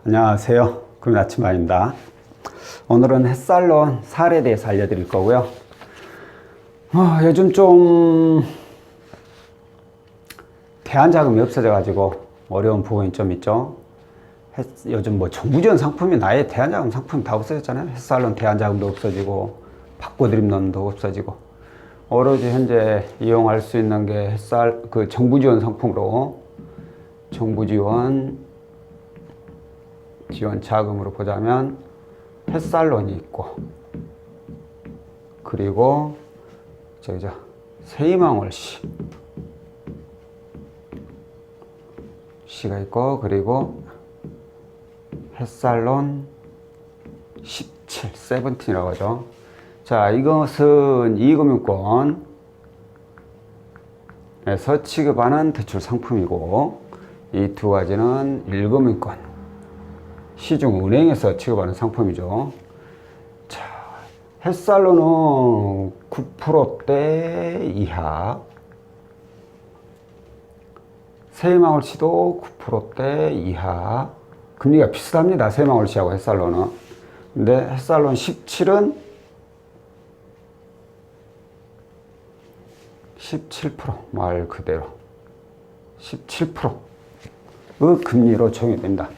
안녕하세요. 금요 아침반입니다. 오늘은 햇살론 살에 대해서 알려드릴 거고요. 요즘 좀 대안자금이 없어져가지고 어려운 부분이 좀 있죠. 요즘 뭐 정부 지원 상품이 아예 대안자금 상품이 다 없어졌잖아요. 햇살론 대안자금도 없어지고 바꿔드림론도 없어지고 오로지 현재 이용할 수 있는 게 정부 지원 상품으로 정부 지원 자금으로 보자면 햇살론이 있고, 그리고 세이망월 씨가 있고, 그리고 햇살론 17, 세븐틴이라고 하죠. 자, 이것은 이금융권에서 취급하는 대출 상품이고, 이 두 가지는 1금융권 시중은행에서 취급하는 상품이죠. 자, 햇살론은 9%대 이하, 세이망월씨도 9%대 이하, 금리가 비슷합니다. 세이망월씨하고 햇살론은. 근데 햇살론 17은 17%, 말 그대로 17%의 금리로 적용이 됩니다.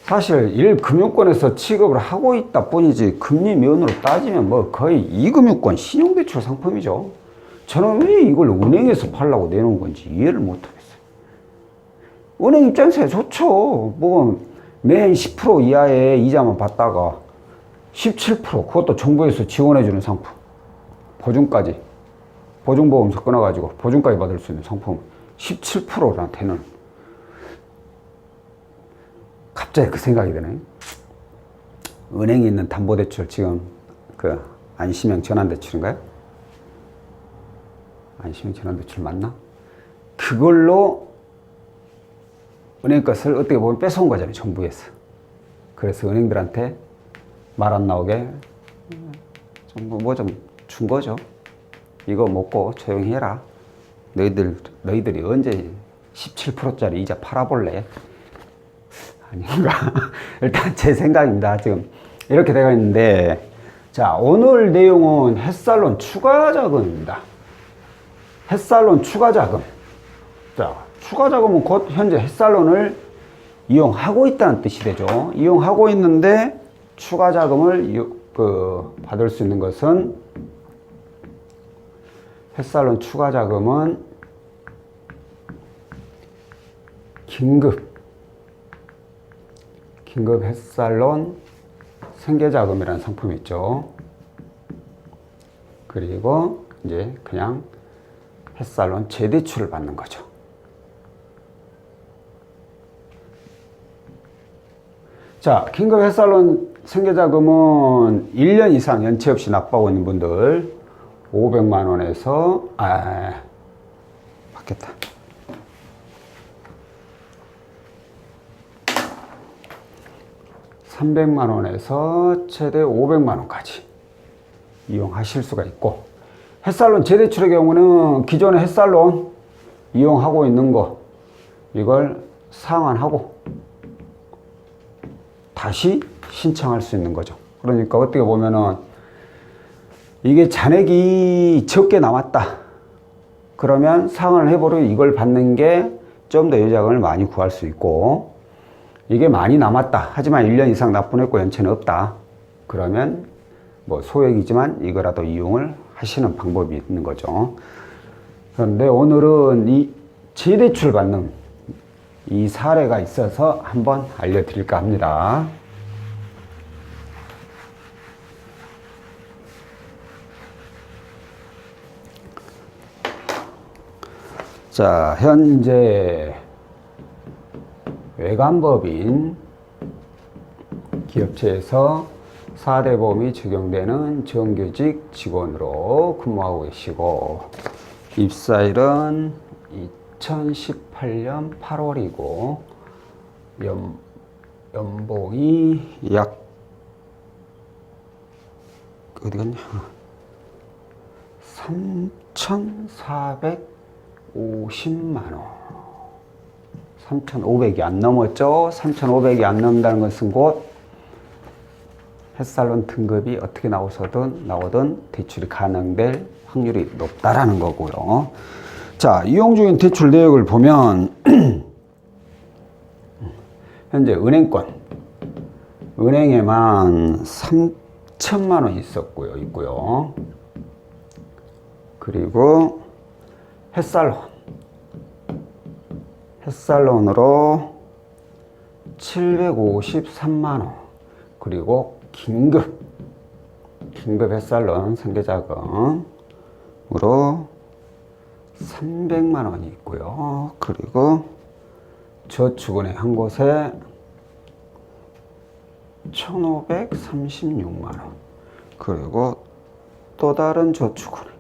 사실 1금융권에서 취급을 하고 있다 뿐이지 금리 면으로 따지면 뭐 거의 2금융권 신용대출 상품이죠. 저는 왜 이걸 은행에서 팔라고 내놓은 건지 이해를 못하겠어요. 은행 입장에서 좋죠. 뭐 매년 10% 이하의 이자만 받다가 17% 그것도 정부에서 지원해주는 상품, 보증까지, 보증보험서 끊어가지고 보증까지 받을 수 있는 상품 17%한테는 갑자기 그 생각이 드네. 은행에 있는 담보대출, 지금 그 안심형 전환대출인가요? 안심형 전환대출 맞나? 그걸로 은행 것을 어떻게 보면 뺏어온 거잖아요, 정부에서. 그래서 은행들한테 말 안 나오게 뭐 좀 준 거죠. 이거 먹고 조용히 해라. 너희들이 언제 17%짜리 이자 팔아볼래? 아닌가? 일단 제 생각입니다. 지금 이렇게 되어 있는데, 자, 오늘 내용은 햇살론 추가 자금입니다. 햇살론 추가 자금. 자, 추가 자금은 곧 현재 햇살론을 이용하고 있다는 뜻이 되죠. 이용하고 있는데 추가 자금을 받을 수 있는 것은, 햇살론 추가 자금은 긴급 햇살론 생계자금이라는 상품이 있죠. 그리고 이제 그냥 햇살론 재대출을 받는 거죠. 자, 긴급 햇살론 생계자금은 1년 이상 연체 없이 납부하고 있는 분들 500만 원에서 받겠다. 300만 원에서 최대 500만 원까지 이용하실 수가 있고, 햇살론 재대출의 경우는 기존의 햇살론 이용하고 있는 거 이걸 상환하고 다시 신청할 수 있는 거죠. 그러니까 어떻게 보면은 이게 잔액이 적게 남았다 그러면 상환을 해버리고 이걸 받는 게 좀 더 여자금을 많이 구할 수 있고, 이게 많이 남았다 하지만 1년 이상 납부했고 연체는 없다 그러면 뭐 소액이지만 이거라도 이용을 하시는 방법이 있는 거죠. 그런데 오늘은 이 재대출 받는 이 사례가 있어서 한번 알려드릴까 합니다. 자, 현재 외관법인 기업체에서 4대 보험이 적용되는 정규직 직원으로 근무하고 계시고, 입사일은 2018년 8월이고 연봉이 약 어디 갔냐? 3,450만 원. 3,500이 안 넘었죠. 3,500이 안 넘는다는 것은 곧 햇살론 등급이 어떻게 나오든 대출이 가능될 확률이 높다라는 거고요. 자, 이용 중인 대출 내역을 보면 현재 은행에만 3천만 원 있고요. 그리고 햇살론으로 753만 원. 그리고 긴급 햇살론 생계자금으로 300만 원이 있고요. 그리고 저축은행 한 곳에 1,536만 원. 그리고 또 다른 저축은행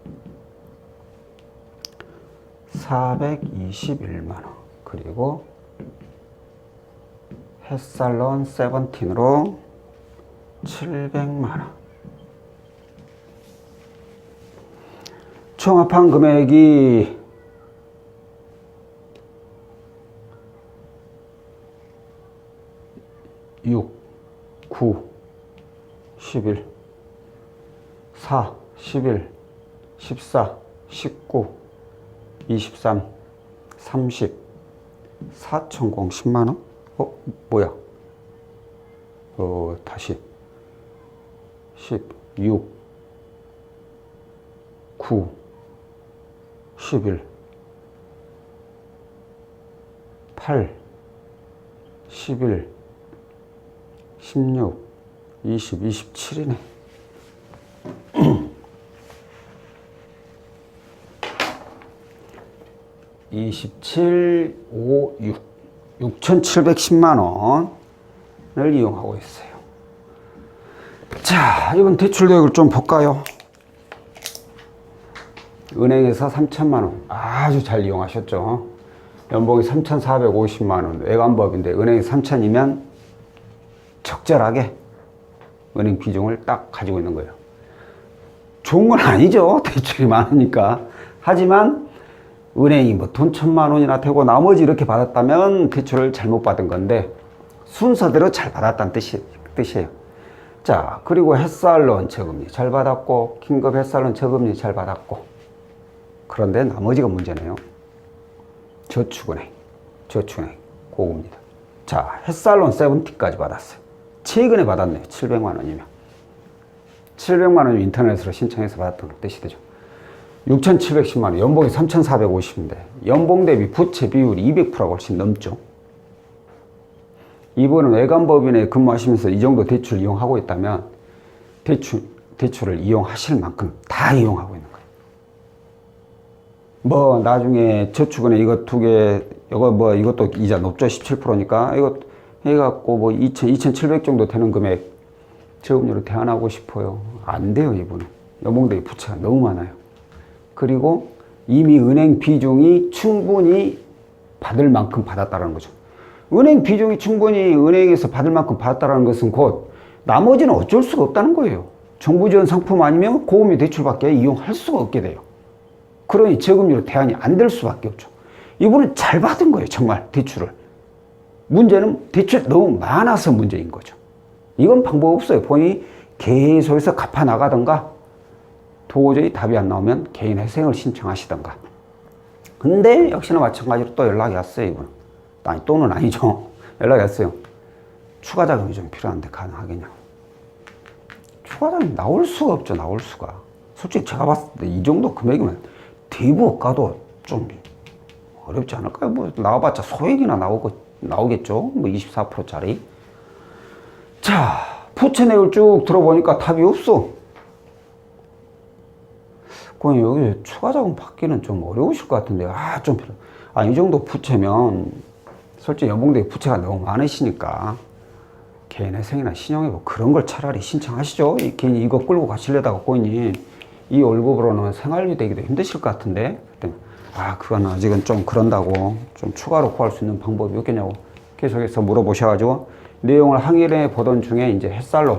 421만 원. 그리고 햇살론 세븐틴으로 700만 원. 총합한 금액이 6, 9, 11, 4, 11, 14, 19, 23, 30, 4,000 10만원? 뭐야? 다시 16, 9, 11, 8, 11, 16, 20, 27이네. 27, 5, 6, 6,710만 원을 이용하고 있어요. 자, 이번 대출 내역을 좀 볼까요? 은행에서 3천만 원 아주 잘 이용하셨죠. 연봉이 3,450만 원 외관법인데 은행에서 3천이면 적절하게 은행 비중을 딱 가지고 있는 거예요. 좋은 건 아니죠. 대출이 많으니까. 하지만 은행이 뭐 돈 1,000만 원이나 되고 나머지 이렇게 받았다면 대출을 잘못 받은 건데 순서대로 잘 받았다는 뜻이에요. 자, 그리고 햇살론 저금리 잘 받았고 긴급 햇살론 저금리 잘 받았고, 그런데 나머지가 문제네요. 저축은행 고급입니다. 자, 햇살론 세븐티까지 받았어요. 최근에 받았네요. 700만 원이면 700만 원이면 인터넷으로 신청해서 받았던 뜻이 되죠. 6,710만 원, 연봉이 3,450인데 연봉 대비 부채 비율이 200%가 훨씬 넘죠. 이분은 외관법인에 근무하시면서 이 정도 대출 이용하고 있다면 대출을 이용하실 만큼 다 이용하고 있는 거예요. 뭐 나중에 저축은행 이거 두 개, 이것도 이자 높죠. 17%니까 이거 해갖고 뭐 2,700 정도 되는 금액 저금리로 대안하고 싶어요. 안 돼요. 이분은 연봉 대비 부채가 너무 많아요. 그리고 이미 은행 비중이 충분히 받을 만큼 받았다는 거죠. 은행 비중이 충분히 은행에서 받을 만큼 받았다는 것은 곧 나머지는 어쩔 수가 없다는 거예요. 정부 지원 상품 아니면 고금리 대출밖에 이용할 수가 없게 돼요. 그러니 저금리로 대안이 안 될 수밖에 없죠. 이분은 잘 받은 거예요. 정말 대출을. 문제는 대출이 너무 많아서 문제인 거죠. 이건 방법 없어요. 본인이 계속해서 갚아 나가던가 도저히 답이 안 나오면 개인 회생을 신청하시던가. 근데 역시나 마찬가지로 또 연락이 왔어요. 이분은. 아니, 또는 아니죠. 연락이 왔어요. 추가 자금이 좀 필요한데 가능하겠냐고. 추가 자금이 나올 수가 없죠. 나올 수가. 솔직히 제가 봤을 때 이 정도 금액이면 대부업 가도 좀 어렵지 않을까요? 뭐 나와봤자 소액이나 나오겠죠. 뭐 24%짜리. 자, 부채 내역을 쭉 들어보니까 답이 없어. 그럼 여기 추가 자금 받기는 좀 어려우실 것 같은데, 이 정도 부채면 솔직히 연봉 대비 부채가 너무 많으시니까 개인 회생이나 신용회복 그런 걸 차라리 신청하시죠. 괜히 이거 끌고 가시려다가 괜히 이 월급으로는 생활비 되기도 힘드실 것 같은데, 그때 그건 아직은 좀 그런다고 좀 추가로 구할 수 있는 방법이 없겠냐고 계속해서 물어보셔가지고 내용을 항일해 보던 중에 이제 햇살론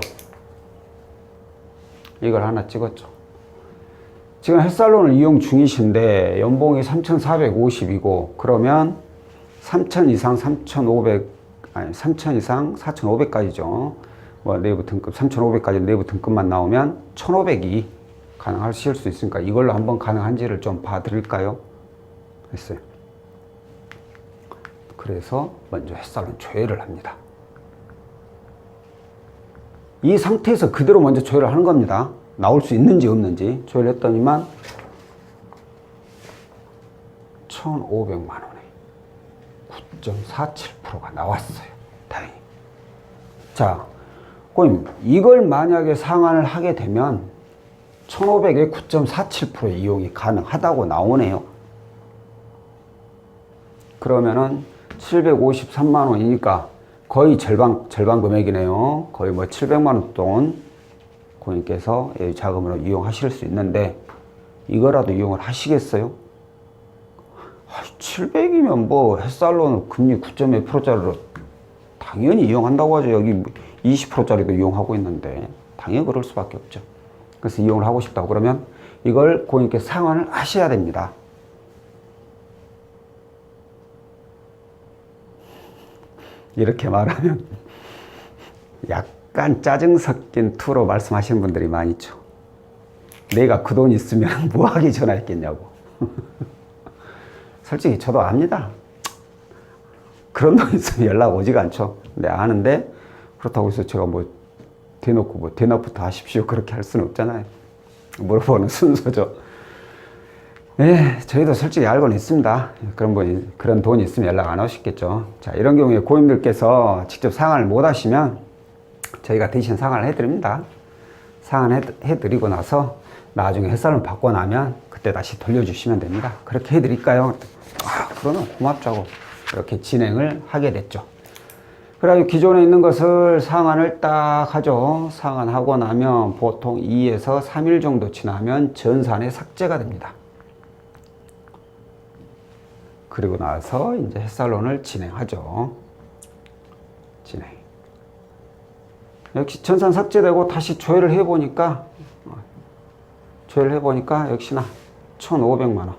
이걸 하나 찍었죠. 지금 햇살론을 이용 중이신데 연봉이 3,450이고 그러면 3,000 이상 3,500, 아니 3,000 이상 4,500까지죠. 뭐 내부 등급 3,500까지 내부 등급만 나오면 1,500이 가능하실 수 있으니까 이걸로 한번 가능한지를 좀 봐드릴까요? 했어요. 그래서 먼저 햇살론 조회를 합니다. 이 상태에서 그대로 먼저 조회를 하는 겁니다. 나올 수 있는지 없는지 조회를 했더니만 1,500만 원에 9.47%가 나왔어요. 다행히. 자, 그럼 이걸 만약에 상환을 하게 되면 1,500에 9.47% 이용이 가능하다고 나오네요. 그러면은 753만 원이니까 거의 절반 금액이네요. 거의 뭐 700만 원 돈 고객님께서 자금으로 이용하실 수 있는데 이거라도 이용을 하시겠어요? 700이면 뭐 햇살로는 금리 9.1%짜리로 당연히 이용한다고 하죠. 여기 20%짜리도 이용하고 있는데 당연히 그럴 수밖에 없죠. 그래서 이용을 하고 싶다고 그러면 이걸 고객님께 상환을 하셔야 됩니다. 이렇게 말하면 약간 짜증 섞인 투로 말씀하시는 분들이 많이 있죠. 내가 그 돈 있으면 뭐 하기 전화했겠냐고. 솔직히 저도 압니다. 그런 돈 있으면 연락 오지가 않죠. 근데 아는데 그렇다고 해서 제가 뭐 대놓고 뭐 대낮부터 하십시오 그렇게 할 수는 없잖아요. 물어보는 순서죠. 네, 저희도 솔직히 알고는 있습니다. 그런 돈이 있으면 연락 안 오시겠죠. 자, 이런 경우에 고객님들께서 직접 상환을 못 하시면 저희가 대신 상환을 해드립니다. 상환해드리고 나서 나중에 햇살론 받고 나면 그때 다시 돌려주시면 됩니다. 그렇게 해드릴까요? 아, 그러면 고맙자고 이렇게 진행을 하게 됐죠. 그래서 기존에 있는 것을 상환을 딱 하죠. 상환하고 나면 보통 2에서 3일 정도 지나면 전산에 삭제가 됩니다. 그리고 나서 이제 햇살론을 진행하죠. 진행. 역시 전산 삭제되고 다시 조회를 해보니까 역시나 1,500만 원.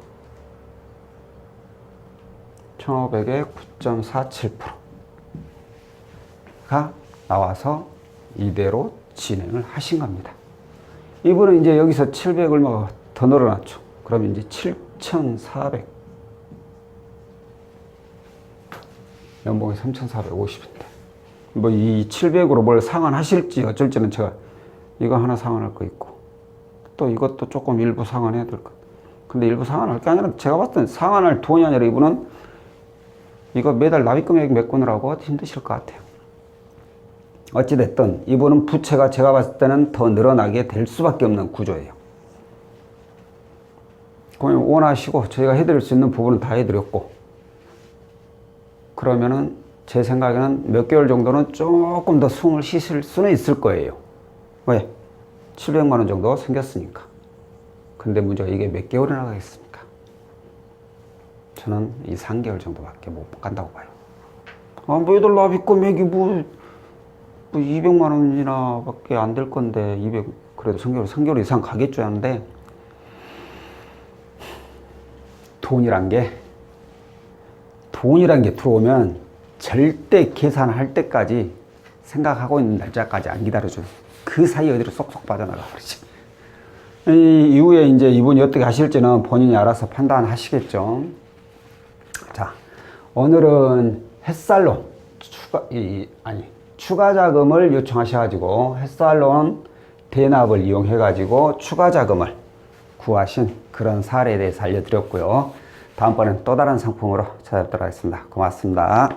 1,500에 9.47%가 나와서 이대로 진행을 하신 겁니다. 이분은 이제 여기서 700 얼마가 더 늘어났죠. 그럼 이제 7,400. 연봉이 3,450인데 뭐 이 700으로 뭘 상환하실지 어쩔지는 제가 이거 하나 상환할 거 있고 또 이것도 조금 일부 상환해야 될 것. 근데 일부 상환할 게 아니라 제가 봤을 땐 상환할 돈이 아니라 이분은 이거 매달 납입금액 메꾸느라고 힘드실 것 같아요. 어찌됐든 이분은 부채가 제가 봤을 때는 더 늘어나게 될 수밖에 없는 구조예요. 고객님 원하시고 저희가 해드릴 수 있는 부분은 다 해드렸고 그러면은 제 생각에는 몇 개월 정도는 조금 더 숨을 쉬실 수는 있을 거예요. 왜? 700만 원 정도 생겼으니까. 근데 문제가 이게 몇 개월이나 가겠습니까? 저는 이 3개월 정도밖에 못 간다고 봐요. 아, 매달 납입금액이 뭐 200만 원이나 밖에 안 될 건데, 그래도 3개월 이상 가겠죠 하는데, 돈이란 게 들어오면 절대 계산할 때까지 생각하고 있는 날짜까지 안 기다려줘요. 그 사이 어디로 쏙쏙 빠져나가 버리지. 이 이후에 이제 이분이 어떻게 하실지는 본인이 알아서 판단하시겠죠. 자, 오늘은 햇살론 추가 자금을 요청하셔가지고 햇살론 대납을 이용해가지고 추가 자금을 구하신 그런 사례에 대해서 알려드렸고요. 다음번엔 또 다른 상품으로 찾아뵙도록 하겠습니다. 고맙습니다.